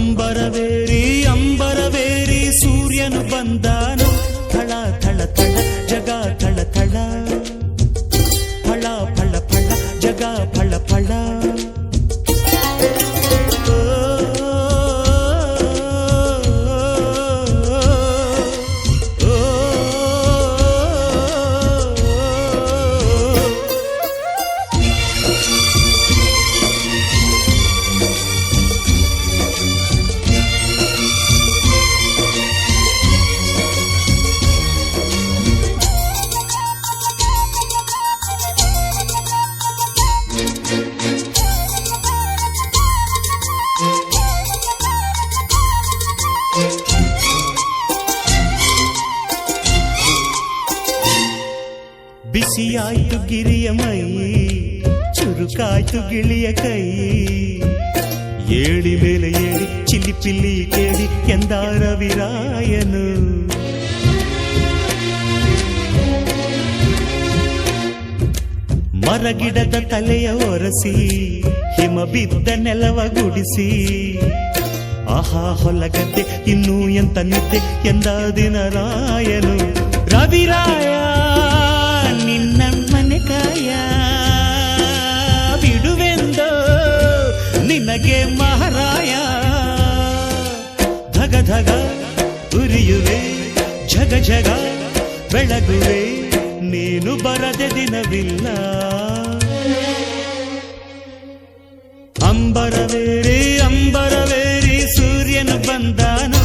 ಅಂಬರವೇರಿ ಅಂಬರವೇರಿ ಸೂರ್ಯನು ಬಂದಾನು ಥಳ ಥಳ ಥಳ ಜಗ ಥಳ ಥಳ ಫಳ ಫಳ ಫಳ ಜಗ ಫಳ ಫಳ ಬಿಸಿಯಾಯ್ತು ಗಿರಿಯ ಮೈ ಚುರುಕಾಯ್ತು ಗಿಳಿಯ ಕೈ ಏಳಿ ಮೇಲೆ ಏಳಿ ಚಿಲಿಪಿಲ್ಲಿ ಕೇಳಿ ಎಂದಾರ ವಿರಾಯನು ಮರಗಿಡದ ತಲೆಯ ಒರಸಿ ಹಿಮ ಬಿದ್ದ ನೆಲವ ಗುಡಿಸಿ ಆಹಾ ಹೊಲಗದ್ದೆ ಇನ್ನೂ ಎಂತ ನಿದ್ದೆ ಎಂದ ದಿನ ರಾಯನು ರವಿರಾಯ ನಿನ್ನ ಮನೆ ಕಾಯ ಬಿಡುವೆಂದೋ ನಿನಗೆ ಮಹಾರಾಯ ಧಗ ಧಗ ಉರಿಯುವೆ ಜಗ ಜಗ ಬೆಳಗುವೆ ನೀನು ಬರದೆ ದಿನವಿಲ್ಲ ಅಂಬರವೇರಿ ಅಂಬರವೇರಿ ಸೂರ್ಯನು ಬಂದಾನು